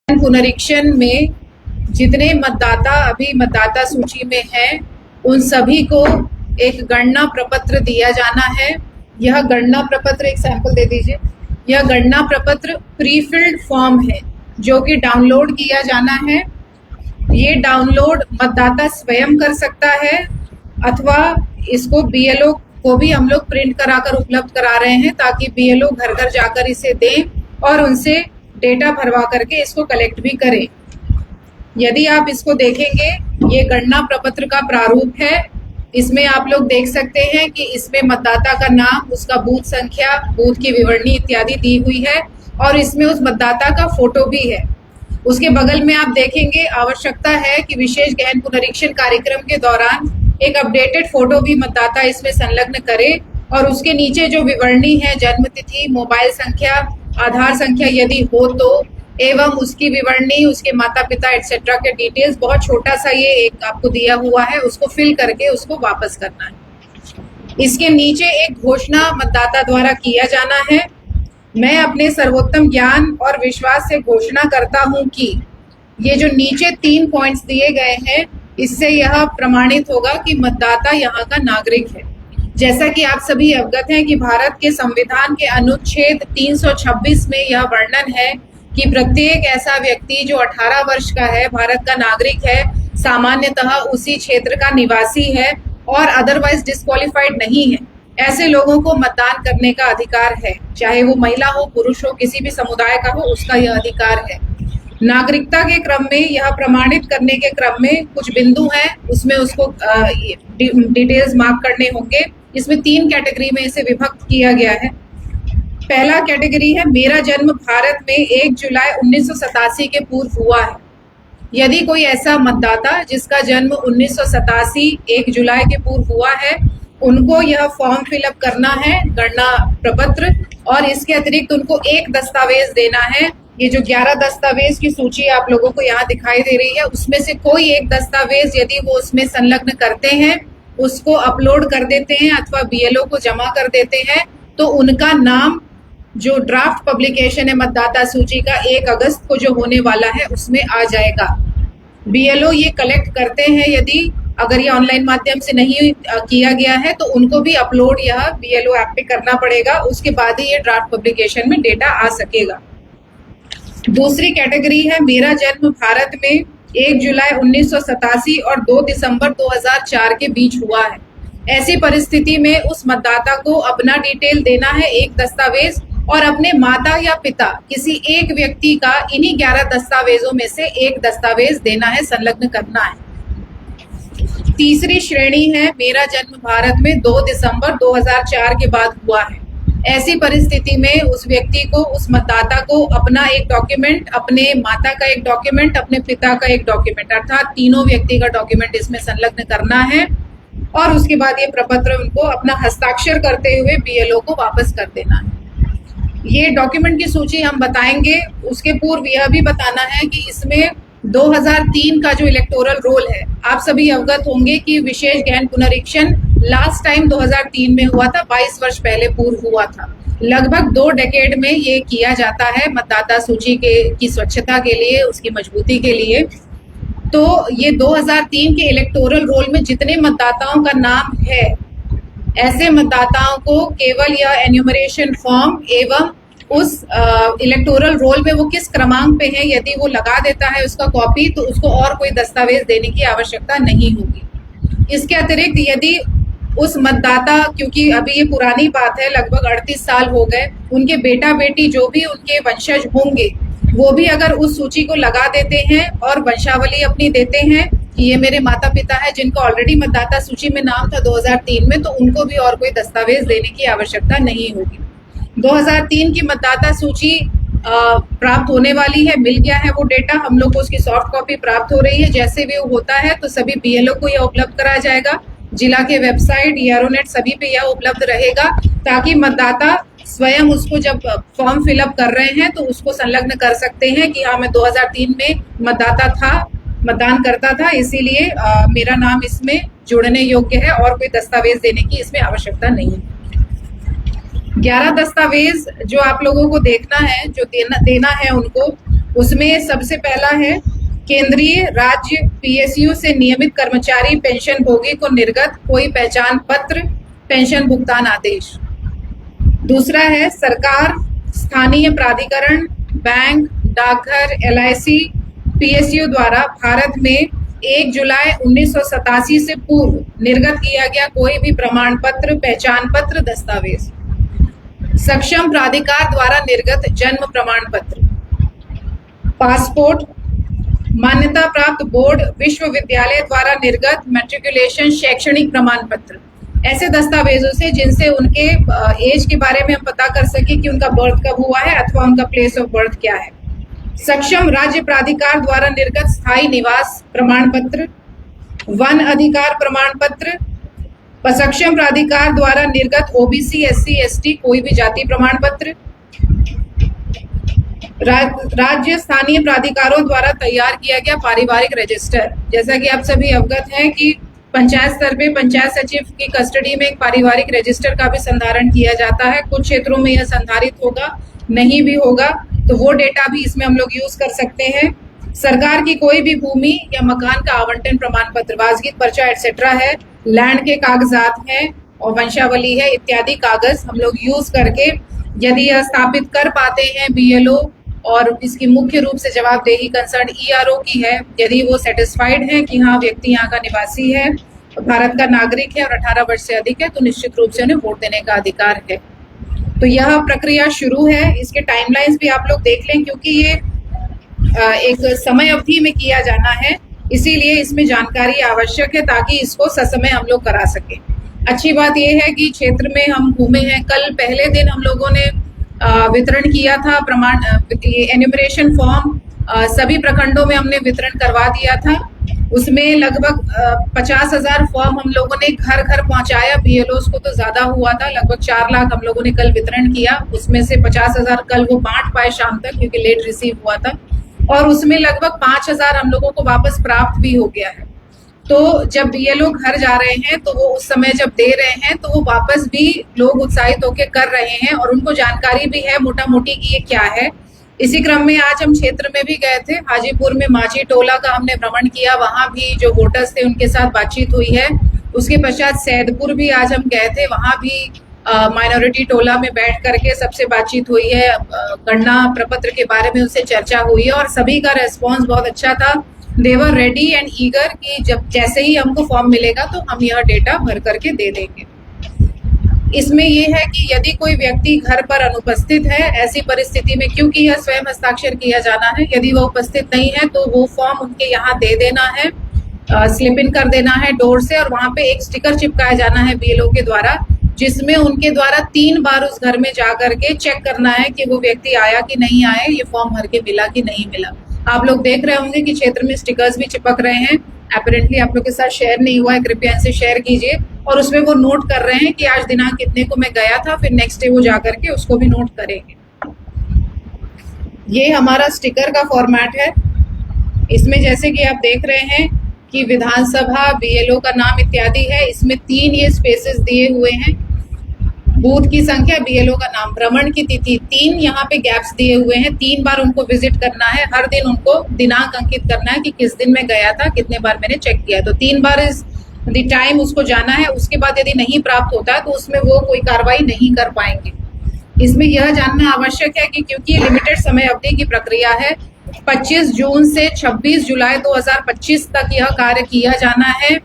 पुनरीक्षण में जितने मतदाता अभी मतदाता सूची में हैं, उन सभी को एक गणना प्रपत्र दिया जाना है। यह गणना प्रपत्र, एक सैंपल दे दीजिए। यह गणना प्रपत्र प्रीफिल्ड फॉर्म है जो कि डाउनलोड किया जाना है। ये डाउनलोड मतदाता स्वयं कर सकता है अथवा इसको बीएलओ को भी हम लोग प्रिंट कराकर उपलब्ध करा रहे हैं ताकि बीएलओ घर घर जाकर इसे दें और उनसे डेटा भरवा करके इसको कलेक्ट भी करें। यदि आप इसको देखेंगे, ये गणना प्रपत्र का प्रारूप है। इसमें आप लोग देख सकते हैं कि इसमें मतदाता का नाम, उसका बूथ संख्या, बूथ की विवरणी इत्यादि दी हुई है और इसमें उस मतदाता का फोटो भी है। उसके बगल में आप देखेंगे आवश्यकता है कि विशेष गहन पुनरीक्षण कार्यक्रम के दौरान एक अपडेटेड फोटो भी मतदाता इसमें संलग्न करे और उसके नीचे जो विवरणी है, जन्म तिथि, मोबाइल संख्या, आधार संख्या यदि हो तो, एवं उसकी विवरणी, उसके माता पिता एटसेट्रा के डिटेल्स, बहुत छोटा सा ये एक आपको दिया हुआ है, उसको फिल करके उसको वापस करना है। इसके नीचे एक घोषणा मतदाता द्वारा किया जाना है। मैं अपने सर्वोत्तम ज्ञान और विश्वास से घोषणा करता हूं कि ये जो नीचे 3 पॉइंट्स दिए गए हैं, इससे यह प्रमाणित होगा कि मतदाता यहाँ का नागरिक है। जैसा कि आप सभी अवगत हैं कि भारत के संविधान के अनुच्छेद 326 में यह वर्णन है कि प्रत्येक ऐसा व्यक्ति जो 18 वर्ष का है, भारत का नागरिक है, सामान्यतः उसी क्षेत्र का निवासी है और अदरवाइज डिस्क्वालिफाइड नहीं है, ऐसे लोगों को मतदान करने का अधिकार है। चाहे वो महिला हो, पुरुष हो, किसी भी समुदाय का हो, उसका यह अधिकार है। नागरिकता के क्रम में यह प्रमाणित करने के क्रम में कुछ बिंदु हैं, उसमें उसको डिटेल्स मार्क करने होंगे। इसमें 3 कैटेगरी में इसे विभक्त किया गया है। पहला कैटेगरी है, मेरा जन्म भारत में 1 जुलाई 1987 के पूर्व हुआ है। यदि कोई ऐसा मतदाता जिसका जन्म 1987 1 जुलाई के पूर्व हुआ है, उनको यह फॉर्म फिलअप करना है, गणना प्रपत्र, और इसके अतिरिक्त उनको एक दस्तावेज देना है। ये जो 11 दस्तावेज की सूची आप लोगों को यहाँ दिखाई दे रही है, उसमें से कोई एक दस्तावेज यदि वो उसमें संलग्न करते हैं, उसको अपलोड कर देते हैं अथवा बीएलओ को जमा कर देते हैं, तो उनका नाम जो ड्राफ्ट पब्लिकेशन है मतदाता सूची का 1 अगस्त को जो होने वाला है, उसमें आ जाएगा। बीएलओ ये कलेक्ट करते हैं, यदि अगर ये ऑनलाइन माध्यम से नहीं किया गया है तो उनको भी अपलोड यह बीएलओ ऐप पे करना पड़ेगा। उसके बाद ही ये ड्राफ्ट पब्लिकेशन में डेटा आ सकेगा। दूसरी कैटेगरी है, मेरा जन्म भारत में 1 जुलाई 1987 और 2 दिसंबर 2004 के बीच हुआ है। ऐसी परिस्थिति में उस मतदाता को अपना डिटेल देना है, एक दस्तावेज, और अपने माता या पिता किसी एक व्यक्ति का इन्हीं 11 दस्तावेजों में से एक दस्तावेज देना है, संलग्न करना है। तीसरी श्रेणी है, मेरा जन्म भारत में 2 दिसंबर 2004 के बाद हुआ है। ऐसी परिस्थिति में उस व्यक्ति को, उस मतदाता को अपना एक डॉक्यूमेंट, अपने माता का एक डॉक्यूमेंट, अपने पिता का एक डॉक्यूमेंट, अर्थात तीनों व्यक्ति का डॉक्यूमेंट इसमें संलग्न करना है और उसके बाद ये प्रपत्र उनको अपना हस्ताक्षर करते हुए बीएलओ को वापस कर देना है। ये डॉक्यूमेंट की सूची हम बताएंगे। उसके पूर्व यह भी बताना है कि इसमें 2003 का जो इलेक्टोरल रोल है, आप सभी अवगत होंगे कि विशेष गहन पुनरीक्षण लास्ट टाइम 2003 में हुआ था, 22 वर्ष पहले पूर्व हुआ था। लगभग 2 डेकेड में ये किया जाता है मतदाता सूची की स्वच्छता के लिए, उसकी मजबूती के लिए। तो ये 2003 के इलेक्टोरल रोल में जितने मतदाताओं का नाम है, ऐसे मतदाताओं को केवल यह एन्यूमरेशन फॉर्म एवं उस इलेक्टोरल रोल में वो किस क्रमांक पे है, यदि वो लगा देता है उसका कॉपी, तो उसको और कोई दस्तावेज देने की आवश्यकता नहीं होगी। इसके अतिरिक्त यदि उस मतदाता, क्योंकि अभी ये पुरानी बात है, लगभग 38 साल हो गए, उनके बेटा बेटी जो भी उनके वंशज होंगे, वो भी अगर उस सूची को लगा देते हैं और वंशावली अपनी देते हैं कि ये मेरे माता पिता है जिनका ऑलरेडी मतदाता सूची में नाम था 2003 में, तो उनको भी और कोई दस्तावेज देने की आवश्यकता नहीं होगी। 2003 की मतदाता सूची प्राप्त होने वाली है, मिल गया है वो डेटा, हम लोग को उसकी सॉफ्ट कॉपी प्राप्त हो रही है। जैसे भी वो होता है तो सभी बीएलओ को यह उपलब्ध कराया जाएगा। जिला के वेबसाइट, ERO-नेट सभी पे यह उपलब्ध रहेगा ताकि मतदाता स्वयं उसको जब फॉर्म फिलअप कर रहे हैं तो उसको संलग्न कर सकते हैं कि हाँ, मैं 2003 में मतदाता था, मतदान करता था, इसीलिए मेरा नाम इसमें जुड़ने योग्य है और कोई दस्तावेज देने की इसमें आवश्यकता नहीं है। 11 दस्तावेज जो आप लोगों को देखना है, जो देना है उनको, उसमें सबसे पहला है केंद्रीय राज्य पीएसयू से नियमित कर्मचारी पेंशन भोगी को निर्गत कोई पहचान पत्र पेंशन भुगतान आदेश। दूसरा है सरकार, स्थानीय प्राधिकरण, बैंक, डाकघर, एलआईसी, पीएसयू द्वारा भारत में 1 जुलाई 1987 से पूर्व निर्गत किया गया कोई भी प्रमाण पत्र, पहचान पत्र, दस्तावेज। सक्षम प्राधिकार द्वारा निर्गत जन्म प्रमाण पत्र, पासपोर्ट, मान्यता प्राप्त बोर्ड विश्वविद्यालय द्वारा निर्गत मैट्रिकुलेशन शैक्षणिक प्रमाण पत्र, ऐसे दस्तावेजों से जिनसे उनके एज के बारे में हम पता कर सके कि उनका बर्थ कब हुआ है अथवा उनका प्लेस ऑफ बर्थ क्या है। सक्षम राज्य प्राधिकार द्वारा निर्गत स्थायी निवास प्रमाण पत्र, वन अधिकार प्रमाण पत्र, सक्षम प्राधिकार द्वारा निर्गत ओबीसी, एससी, एसटी कोई भी जाति प्रमाण पत्र, राज्य स्थानीय प्राधिकारों द्वारा तैयार किया गया पारिवारिक रजिस्टर। जैसा कि आप सभी अवगत हैं कि पंचायत स्तर पे पंचायत सचिव की कस्टडी में एक पारिवारिक रजिस्टर का भी संधारण किया जाता है। कुछ क्षेत्रों में यह संधारित होगा, नहीं भी होगा, तो वो डेटा भी इसमें हम लोग यूज कर सकते हैं। सरकार की कोई भी भूमि या मकान का आवंटन प्रमाण पत्र, वाजगीत पर्चा एटसेट्रा है, लैंड के कागजात हैं और वंशावली है, इत्यादि कागज हम लोग यूज करके यदि यह स्थापित कर पाते हैं बीएलओ और इसकी मुख्य रूप से जवाबदेही कंसर्न ईआरओ की है, यदि वो सेटिस्फाइड है कि हाँ व्यक्ति यहाँ का निवासी है, भारत का नागरिक है और 18 वर्ष से अधिक है, तो निश्चित रूप से उन्हें वोट देने का अधिकार है। तो यह प्रक्रिया शुरू है। इसके टाइमलाइंस भी आप लोग देख लें, क्योंकि ये एक समय अवधि में किया जाना है, इसीलिए इसमें जानकारी आवश्यक है ताकि इसको ससमय हम लोग करा सकें। अच्छी बात यह है कि क्षेत्र में हम घूमे हैं। कल पहले दिन हम लोगों ने वितरण किया था प्रमाण एन्यूमरेशन फॉर्म, सभी प्रखंडों में हमने वितरण करवा दिया था। उसमें लगभग 50,000 फॉर्म हम लोगों ने घर घर पहुंचाया। बीएलओस को तो ज्यादा हुआ था, लगभग 4 लाख हम लोगों ने कल वितरण किया। उसमें से 50,000 कल वो बांट पाए शाम तक, क्योंकि लेट रिसीव हुआ था, और उसमें लगभग 5,000 हम लोगों को वापस प्राप्त भी हो गया है। तो जब बीएलओ घर जा रहे हैं तो वो उस समय जब दे रहे हैं तो वो वापस भी लोग उत्साहित होकर कर रहे हैं और उनको जानकारी भी है मोटा मोटी कि ये क्या है। इसी क्रम में आज हम क्षेत्र में भी गए थे। हाजीपुर में माझी टोला का हमने भ्रमण किया, वहां भी जो वोटर्स थे उनके साथ बातचीत हुई है। उसके पश्चात सैदपुर भी आज हम गए थे, वहां भी माइनॉरिटी टोला में बैठ करके सबसे बातचीत हुई है, गणना प्रपत्र के बारे में उनसे चर्चा हुई है और सभी का रेस्पॉन्स बहुत अच्छा था। दे वर रेडी एंड ईगर कि जब जैसे ही हमको फॉर्म मिलेगा तो हम यह डेटा भर करके दे देंगे। इसमें यह है कि यदि कोई व्यक्ति घर पर अनुपस्थित है, ऐसी परिस्थिति में क्योंकि यह स्वयं हस्ताक्षर किया जाना है, यदि वह उपस्थित नहीं है तो वो फॉर्म उनके यहाँ दे देना है, स्लिप इन कर देना है डोर से, और वहां पे एक स्टिकर चिपकाया जाना है बीएलओ के द्वारा, जिसमें उनके द्वारा 3 बार उस घर में जा करके चेक करना है कि वो व्यक्ति आया कि नहीं आया, ये फॉर्म भर के मिला कि नहीं मिला। आप लोग देख रहे होंगे कि क्षेत्र में स्टिकर्स भी चिपक रहे हैं। अपरेंटली आप लोग के साथ शेयर नहीं हुआ है, कृपया इनसे शेयर कीजिए। और उसमें वो नोट कर रहे हैं कि आज दिनांक कितने को मैं गया था, फिर नेक्स्ट डे वो जा करके उसको भी नोट करेंगे। ये हमारा स्टिकर का फॉर्मेट है। इसमें जैसे कि आप देख रहे हैं कि विधानसभा, बीएलओ का नाम इत्यादि है। इसमें 3 ये स्पेसेस दिए हुए हैं, बूथ की संख्या, बीएलओ का नाम, भ्रमण की तिथि, 3 यहाँ पे गैप्स दिए हुए हैं। 3 बार उनको विजिट करना है, हर दिन उनको दिनांक अंकित करना है कि किस दिन में गया था, कितने बार मैंने चेक किया। तो 3 बार इस द टाइम उसको जाना है। उसके बाद यदि नहीं प्राप्त होता है तो उसमें वो कोई कार्रवाई नहीं कर पाएंगे। इसमें यह जानना आवश्यक है कि क्योंकि ये लिमिटेड समय अवधि की प्रक्रिया है, 25 जून से 26 जुलाई 2025 तक यह कार्य किया जाना है।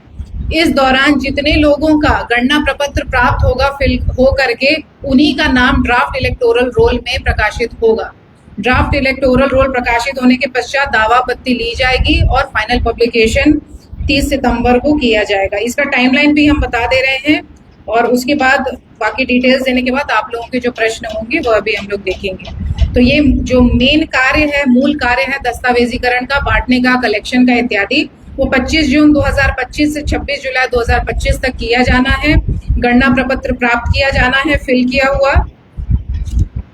इस दौरान जितने लोगों का गणना प्रपत्र प्राप्त होगा फिल हो करके, उन्हीं का नाम ड्राफ्ट इलेक्टोरल रोल में प्रकाशित होगा। ड्राफ्ट इलेक्टोरल रोल प्रकाशित होने के पश्चात दावापत्ति ली जाएगी और फाइनल पब्लिकेशन 30 सितंबर को किया जाएगा। इसका टाइमलाइन भी हम बता दे रहे हैं और उसके बाद बाकी डिटेल्स देने के बाद आप लोगों के जो प्रश्न होंगे वह भी हम लोग देखेंगे। तो ये जो मेन कार्य है, मूल कार्य है दस्तावेजीकरण का, बांटने का, कलेक्शन का इत्यादि, वो 25 जून 2025 से 26 जुलाई 2025 तक किया जाना है। गणना प्रपत्र प्राप्त किया जाना है फिल किया हुआ।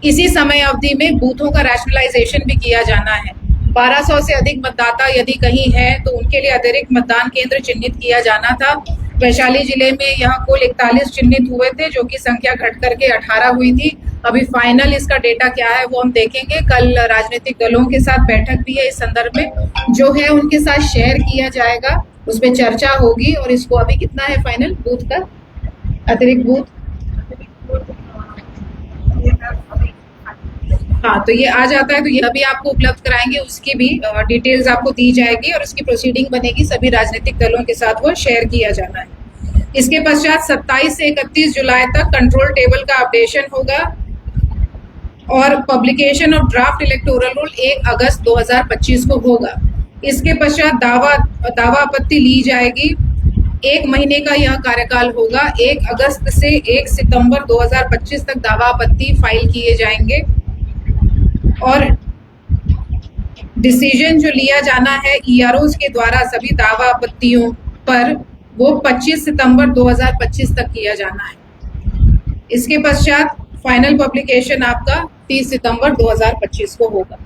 इसी समय अवधि में बूथों का रैशनलाइजेशन भी किया जाना है। 1200 से अधिक मतदाता यदि कहीं है तो उनके लिए अतिरिक्त मतदान केंद्र चिन्हित किया जाना था। वैशाली जिले में यहाँ कुल 41 चिन्हित हुए थे, जो कि संख्या घट करके 18 हुई थी। अभी फाइनल इसका डेटा क्या है वो हम देखेंगे। कल राजनीतिक दलों के साथ बैठक भी है, इस संदर्भ में जो है उनके साथ शेयर किया जाएगा, उसमें चर्चा होगी। और इसको अभी कितना है फाइनल बूथ का, अतिरिक्त बूथ, हाँ, तो ये आ जाता है तो यह भी आपको उपलब्ध कराएंगे, उसकी भी डिटेल्स आपको दी जाएगी और उसकी प्रोसीडिंग बनेगी। सभी राजनीतिक दलों के साथ वो शेयर किया जाना है। इसके पश्चात 27 से 31 जुलाई तक कंट्रोल टेबल का अपडेशन होगा और publication of draft electoral roll 1 अगस्त 2025 को होगा। इसके पश्चात दावा आपत्ति ली जाएगी। 1 महीने का यह कार्यकाल होगा। 1 अगस्त से 1 सितंबर 2025 तक दावा आपत्ति फाइल किए जाएंगे और डिसीजन जो लिया जाना है ईआरओज के द्वारा सभी दावा आपत्तियों पर वो 25 सितंबर 2025 तक किया जाना है। इसके पश्चात फाइनल पब्लिकेशन आपका 30 सितंबर 2025 को होगा।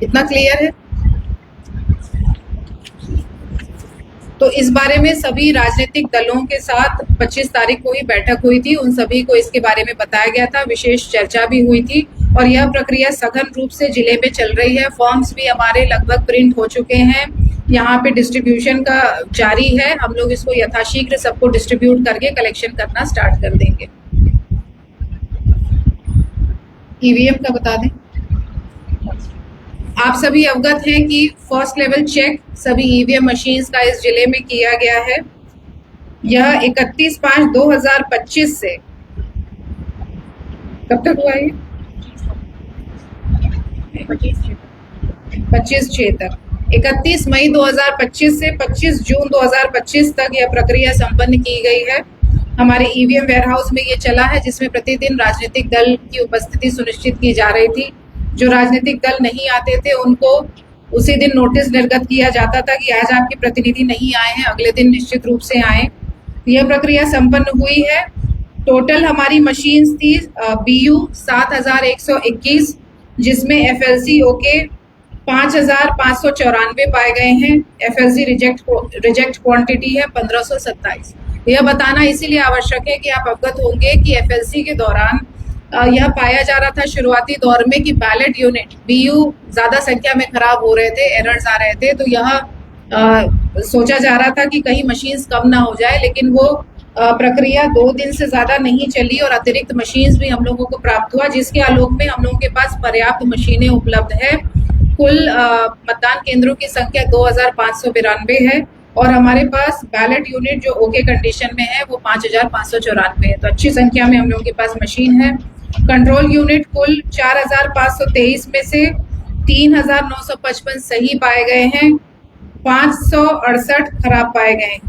इतना क्लियर है? तो इस बारे में सभी राजनीतिक दलों के साथ 25 तारीख को ही बैठक हुई थी, उन सभी को इसके बारे में बताया गया था, विशेष चर्चा भी हुई थी और यह प्रक्रिया सघन रूप से जिले में चल रही है। फॉर्म्स भी हमारे लगभग प्रिंट हो चुके हैं, यहाँ पे डिस्ट्रीब्यूशन का जारी है। हम लोग इसको यथाशीघ्र सबको डिस्ट्रीब्यूट करके कलेक्शन करना स्टार्ट कर देंगे। ईवीएम का बता दें, आप सभी अवगत हैं कि फर्स्ट लेवल चेक सभी ईवीएम मशीन्स का इस जिले में किया गया है। यह 31/5/2025 से कब तक हुआ है? 25/6 तक। 31 मई 2025 से 25 जून 2025 तक यह प्रक्रिया संपन्न की गई है। हमारे ईवीएम वेयरहाउस में ये चला है, जिसमें प्रतिदिन राजनीतिक दल की उपस्थिति सुनिश्चित की जा रही थी। जो राजनीतिक दल नहीं आते थे उनको उसी दिन नोटिस निर्गत किया जाता था कि आज आपके प्रतिनिधि नहीं आए हैं, अगले दिन निश्चित रूप से आए। यह प्रक्रिया संपन्न हुई है। टोटल हमारी मशीन्स थी BU 7121, जिसमें FLC ओके 5594 पाए गए हैं। FLC रिजेक्ट क्वांटिटी है 1527। यह बताना इसीलिए आवश्यक है कि आप अवगत होंगे कि FLC के दौरान यह पाया जा रहा था शुरुआती दौर में कि बैलेट यूनिट BU ज्यादा संख्या में खराब हो रहे थे, एरर्स आ रहे थे, तो यह सोचा जा रहा था कि कहीं मशीन्स कम ना हो जाए, लेकिन वो प्रक्रिया 2 दिन से ज्यादा नहीं चली और अतिरिक्त मशीन्स भी हम लोगों को प्राप्त हुआ, जिसके आलोक में हम लोगों के पास पर्याप्त मशीनें उपलब्ध है। कुल मतदान केंद्रों की संख्या 2592 है और हमारे पास बैलेट यूनिट जो ओके कंडीशन में है वो 5594 है, तो अच्छी संख्या में हम लोगों के पास मशीन है। कंट्रोल यूनिट कुल 4523 में से 3955 सही पाए गए हैं, 568 खराब पाए गए हैं।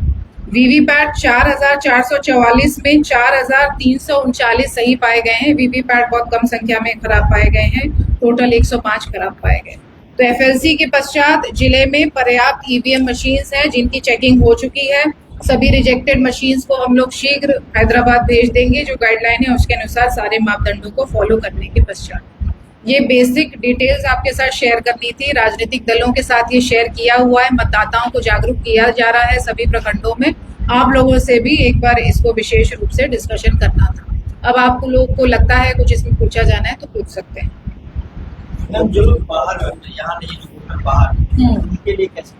वीवीपैट 4444 में 4339 सही पाए गए हैं। वीवीपैट बहुत कम संख्या में खराब पाए गए हैं, टोटल 105 खराब पाए गए। तो FLC के पश्चात जिले में पर्याप्त EVM मशीन्स हैं जिनकी चेकिंग हो चुकी है। सभी रिजेक्टेड मशीन्स को हम लोग शीघ्र हैदराबाद भेज देंगे। जो गाइडलाइन है उसके अनुसार सारे मापदंडों को फॉलो करने के पश्चात ये बेसिक डिटेल्स आपके साथ शेयर करनी थी। राजनीतिक दलों के साथ ये शेयर किया हुआ है, मतदाताओं को जागरूक किया जा रहा है सभी प्रखंडों में। आप लोगों से भी एक बार इसको विशेष रूप से डिस्कशन करना था। अब आपको लोग को लगता है कुछ इसमें पूछा जाना है तो पूछ सकते हैं। जो लोग बाहर रहते हैं, यहाँ नहीं, जो बाहर, उनके लिए कैसे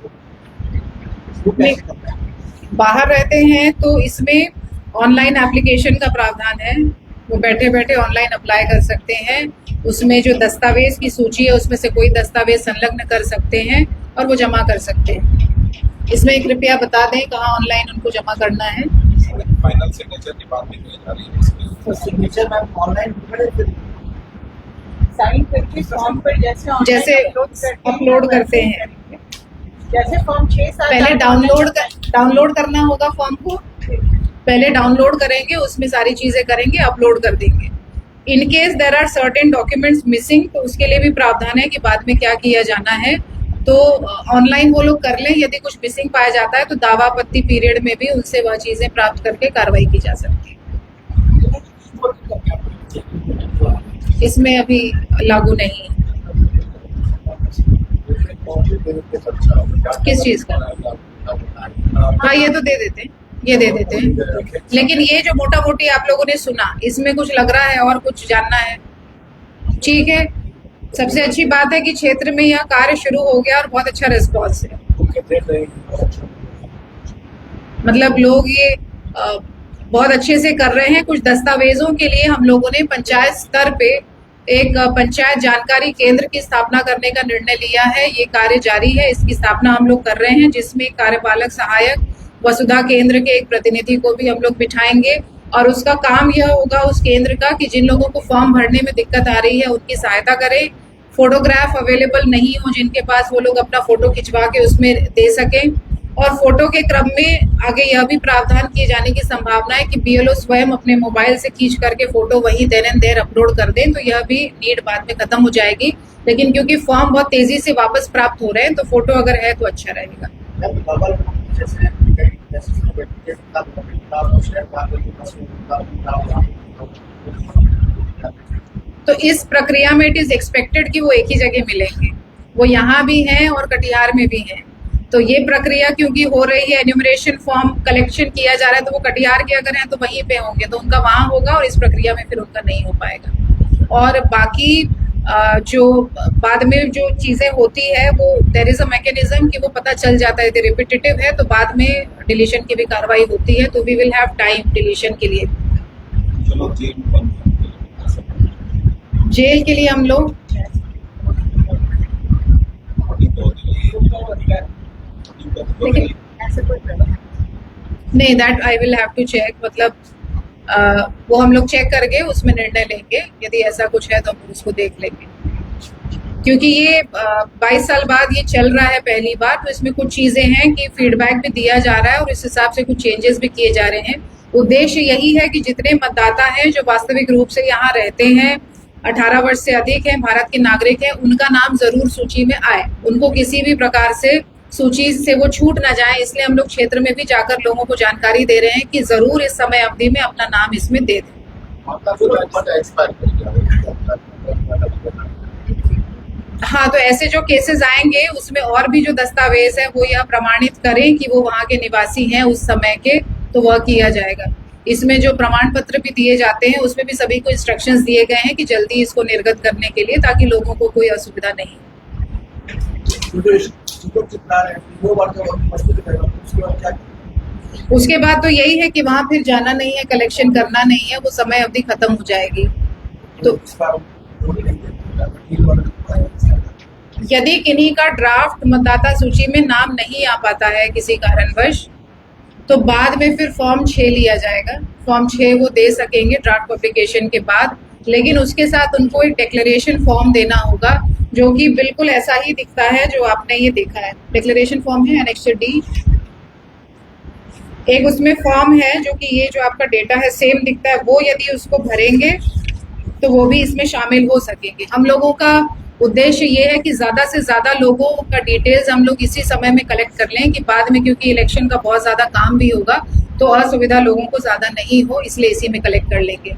बाहर रहते हैं तो इसमें ऑनलाइन एप्लीकेशन का प्रावधान है। वो बैठे बैठे ऑनलाइन अप्लाई कर सकते हैं। उसमें जो दस्तावेज की सूची है उसमें से कोई दस्तावेज संलग्न कर सकते हैं और वो जमा कर सकते हैं। इसमें कृपया बता दें कहाँ ऑनलाइन उनको जमा करना है। फाइनल सिग्नेचर की बात नहीं जा रही है, तो सिग्नेचर मैम ऑनलाइन साइन करके फॉर्म पर जैसे अपलोड करते हैं, जैसे फॉर्म 6-7 पहले डाउनलोड करना होगा फॉर्म को, पहले डाउनलोड करेंगे, उसमें सारी चीजें करेंगे, अपलोड कर देंगे। In case there are certain documents missing, तो उसके लिए भी प्रावधान है कि बाद में क्या किया जाना है। तो ऑनलाइन वो लोग कर लें। यदि कुछ मिसिंग पाया जाता है तो दावा आपत्ति पीरियड में भी उनसे वह चीजें प्राप्त करके कार्रवाई की जा सकती है। इसमें अभी लागू नहीं है। किस चीज का? हाँ, ये तो दे देते हैं। ये दे देते हैं। लेकिन ये जो मोटा मोटी आप लोगों ने सुना, इसमें कुछ लग रहा है और कुछ जानना है? ठीक है, सबसे अच्छी बात है कि क्षेत्र में यह कार्य शुरू हो गया और बहुत अच्छा रिस्पॉन्स है। मतलब लोग ये बहुत अच्छे से कर रहे हैं। कुछ दस्तावेजों के लिए हम लोगों ने पंचायत स्तर पे एक पंचायत जानकारी केंद्र की स्थापना करने का निर्णय लिया है। ये कार्य जारी है, इसकी स्थापना हम लोग कर रहे हैं, जिसमें कार्यपालक सहायक वसुधा केंद्र के एक प्रतिनिधि को भी हम लोग बिठाएंगे और उसका काम यह होगा उस केंद्र का कि जिन लोगों को फॉर्म भरने में दिक्कत आ रही है उनकी सहायता करें। फोटोग्राफ अवेलेबल नहीं हो जिनके पास, वो लोग अपना फोटो खिंचवा के उसमें दे सकें। और फोटो के क्रम में आगे यह भी प्रावधान किए जाने की संभावना है कि बीएलओ स्वयं अपने मोबाइल से खींच करके फोटो वहीं देन एंड देयर अपलोड कर दें, तो यह भी नीड बाद में खत्म हो जाएगी। लेकिन क्योंकि फॉर्म बहुत तेजी से वापस प्राप्त हो रहे हैं, तो फोटो अगर है तो अच्छा रहेगा। तो इस प्रक्रिया में इट इज एक्सपेक्टेड कि वो एक ही जगह मिलेंगे। वो यहाँ भी हैं और कटिहार में भी हैं। तो ये प्रक्रिया क्योंकि हो रही है, एन्यूमरेशन फॉर्म कलेक्शन किया जा रहा है, तो वो कटिहार के अगर हैं तो वहीं पे होंगे, तो उनका वहाँ होगा और इस प्रक्रिया में फिर उनका नहीं हो पाएगा। और बाकी जो बाद में जो चीज़ें होती है वो देयर इज अ मैकेनिज्म कि वो पता चल जाता है। यदि रिपीटेटिव है तो बाद में डिलीशन की भी कार्रवाई होती है, तो we will have time deletion के लिए। चलो जेल के लिए हम लोग लेकिन नहीं, that I will have to check. मतलब वो हम लोग चेक करके उसमें निर्णय लेंगे। यदि ऐसा कुछ है तो हम उसको देख लेंगे, क्योंकि ये 22 साल बाद ये चल रहा है पहली बार, तो इसमें कुछ चीजें हैं कि फीडबैक भी दिया जा रहा है और इस हिसाब से कुछ चेंजेस भी किए जा रहे हैं। उद्देश्य यही है कि जितने मतदाता हैं जो वास्तविक रूप से यहाँ रहते हैं, 18 वर्ष से अधिक हैं, भारत के नागरिक हैं, उनका नाम जरूर सूची में आए। उनको किसी भी प्रकार से सूची से वो छूट ना जाए, इसलिए हम लोग क्षेत्र में भी जाकर लोगों को जानकारी दे रहे हैं कि जरूर इस समय अवधि में अपना नाम इसमें दे दें। हाँ, तो ऐसे जो केसेस आएंगे उसमें और भी जो दस्तावेज है वो यह प्रमाणित करें कि वो वहाँ के निवासी हैं उस समय के, तो वह किया जाएगा। इसमें जो प्रमाण पत्र भी दिए जाते हैं उसमें भी सभी को इंस्ट्रक्शंस दिए गए हैं कि जल्दी इसको निर्गत करने के लिए, ताकि लोगों को कोई असुविधा नहीं। उसके बाद तो यही है कि वहां फिर जाना नहीं है, कलेक्शन करना नहीं है, वो समय अवधि खत्म हो जाएगी। तो यदि किन्हीं का ड्राफ्ट मतदाता सूची में नाम नहीं आ पाता है किसी कारणवश, तो बाद में फिर फॉर्म 6 लिया जाएगा। फॉर्म 6 वो दे सकेंगे ड्राफ्ट पब्लिकेशन के बाद, लेकिन उसके साथ उनको एक डिक्लेरेशन फॉर्म देना होगा, जो कि बिल्कुल ऐसा ही दिखता है जो आपने ये देखा है। डिक्लेरेशन फॉर्म है एनेक्सर डी। एक उसमें फॉर्म है जो कि ये जो आपका डेटा है सेम दिखता है, वो यदि उसको भरेंगे तो वो भी इसमें शामिल हो सकेंगे। हम लोगों का उद्देश्य ये है कि ज़्यादा से ज़्यादा लोगों का डिटेल्स हम लोग इसी समय में कलेक्ट कर लें कि बाद में, क्योंकि इलेक्शन का बहुत ज़्यादा काम भी होगा, तो असुविधा लोगों को ज़्यादा नहीं हो, इसलिए इसी में कलेक्ट कर लेंगे।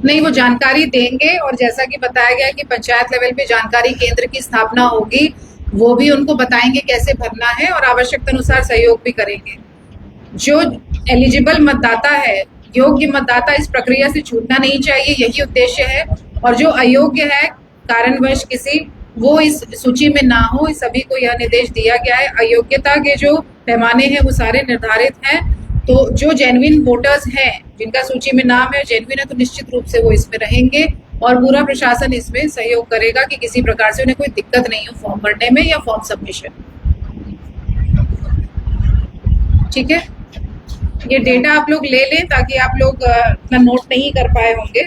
नहीं, वो जानकारी देंगे, और जैसा कि बताया गया कि पंचायत लेवल पे जानकारी केंद्र की स्थापना होगी, वो भी उनको बताएंगे कैसे भरना है और आवश्यकता अनुसार सहयोग भी करेंगे। जो एलिजिबल मतदाता है, योग्य मतदाता, इस प्रक्रिया से छूटना नहीं चाहिए, यही उद्देश्य है। और जो अयोग्य है कारणवश किसी, वो इस सूची में ना हो, सभी को यह निर्देश दिया गया है। अयोग्यता के जो पैमाने हैं वो सारे निर्धारित हैं। तो जो जेन्युइन वोटर्स हैं, जिनका सूची में नाम है, जेन्युइन है, तो निश्चित रूप से वो इसमें रहेंगे और पूरा प्रशासन इसमें सहयोग करेगा कि किसी प्रकार से उन्हें कोई दिक्कत नहीं हो फॉर्म भरने में या फॉर्म सबमिशन। ठीक है, ये डेटा आप लोग ले लें ताकि आप लोग इतना नोट नहीं कर पाए होंगे।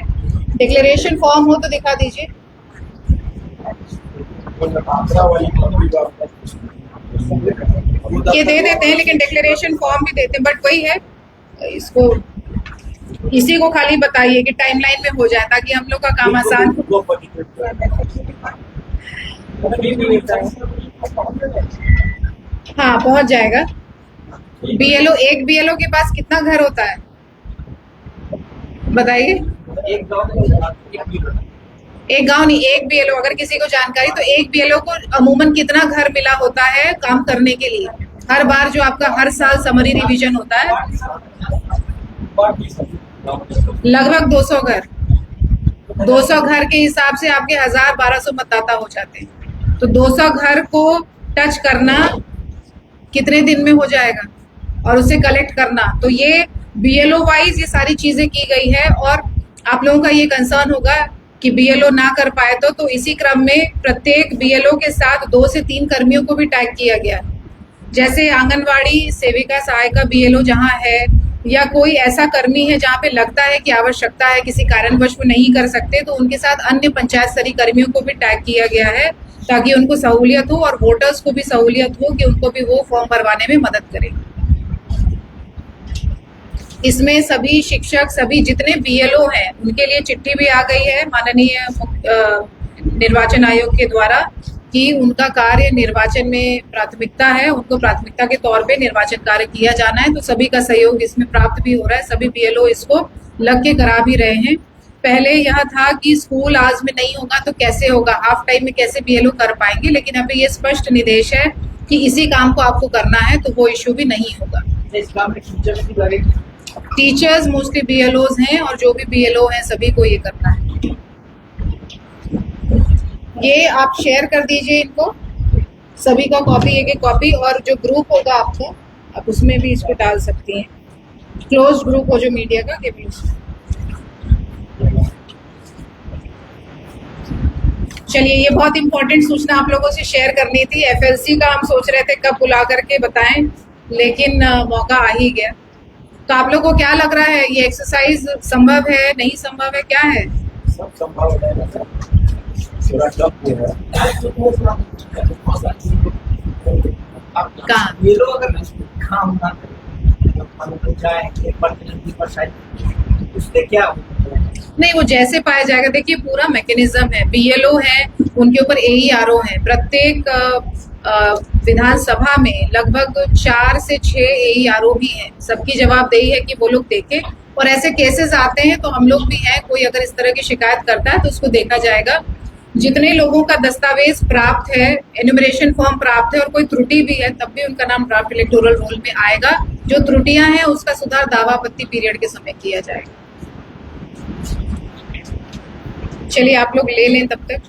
डिक्लेरेशन फॉर्म हो तो दिखा दीजिए। ये दे देते हैं, लेकिन डिक्लेरेशन फॉर्म भी देते हैं, बट वही है, इसको इसी को खाली बताइए कि टाइमलाइन में हो जाए ताकि हम लोग का काम आसान। हाँ, पहुंच जाएगा। बीएलओ, एक बीएलओ के पास कितना घर होता है बताइए? एक गांव नहीं, एक बीएलओ, अगर किसी को जानकारी, तो एक बीएलओ को अमूमन कितना घर मिला होता है काम करने के लिए? हर बार जो आपका हर साल समरी रिवीजन होता है, लगभग 200 घर। 200 घर के हिसाब से आपके 1000-1200 मतदाता हो जाते हैं। तो 200 घर को टच करना कितने दिन में हो जाएगा और उसे कलेक्ट करना? तो ये बीएलओ वाइज ये सारी चीजें की गई है। और आप लोगों का ये कंसर्न होगा कि बीएलओ ना कर पाए तो इसी क्रम में प्रत्येक बीएलओ के साथ 2 से 3 कर्मियों को भी टैग किया गया। जैसे आंगनवाड़ी सेविका सहायिका बीएलओ जहाँ है, या कोई ऐसा कर्मी है जहाँ पे लगता है कि आवश्यकता है, किसी कारणवश वो नहीं कर सकते, तो उनके साथ अन्य पंचायत स्तरीय कर्मियों को भी टैग किया गया है, ताकि उनको सहूलियत हो और वोटर्स को भी सहूलियत हो कि उनको भी वो फॉर्म भरवाने में मदद करें। इसमें सभी शिक्षक, सभी जितने बीएलओ हैं, उनके लिए चिट्ठी भी आ गई है माननीय निर्वाचन आयोग के द्वारा कि उनका कार्य निर्वाचन में प्राथमिकता है, उनको प्राथमिकता के तौर पे निर्वाचन कार्य किया जाना है। तो सभी का सहयोग इसमें प्राप्त भी हो रहा है, सभी बीएलओ इसको लग के करा भी रहे हैं। पहले यह था कि स्कूल आज में नहीं होगा तो कैसे होगा, हाफ टाइम में कैसे बीएलओ कर पाएंगे, लेकिन अभी ये स्पष्ट निर्देश है कि इसी काम को आपको करना है, तो वो इश्यू भी नहीं होगा। इस काम में टीचर्स भी लगेंगे। टीचर्स मोस्टली बीएलओज हैं और जो भी बीएलओ हैं सभी को ये करना है। ये आप शेयर कर दीजिए इनको, सभी का कॉपी, एक कॉपी, और जो ग्रुप होगा आपको, आप उसमें भी इसको डाल सकती हैं। क्लोज ग्रुप हो जो मीडिया का, के भी उसमें। चलिए, ये बहुत इंपॉर्टेंट सूचना आप लोगों से शेयर करनी थी। एफएलसी का हम सोच रहे थे कब बुला करके बताएं, लेकिन मौका आ ही गया। तो आप लोगों को क्या लग रहा है, ये एक्सरसाइज संभव है, नहीं संभव है, क्या है? सब संभव हो जाएगा। पूरा टफ हो रहा है। कहाँ? ये लोग अगर काम ना करें, जाए 1% उससे क्या होगा? नहीं, वो जैसे पाया जाएगा। देखिए, पूरा मैकेनिज्म है, बीएलओ है, उनके ऊपर एईआरओ है। प्रत्येक विधानसभा में लगभग 4 से 6 एईआरओ भी हैं। सबकी जवाबदेही है कि वो लोग देखें, और ऐसे केसेस आते हैं तो हम लोग भी हैं, कोई अगर इस तरह की शिकायत करता है तो उसको देखा जाएगा। जितने लोगों का दस्तावेज प्राप्त है, एन्यूमरेशन फॉर्म प्राप्त है, और कोई त्रुटि भी है, तब भी उनका नाम ड्राफ्ट इलेक्टोरल रोल में आएगा। जो त्रुटियां हैं उसका सुधार दावा आपत्ति पीरियड के समय किया जाएगा। चलिए, आप लोग ले लें तब तक।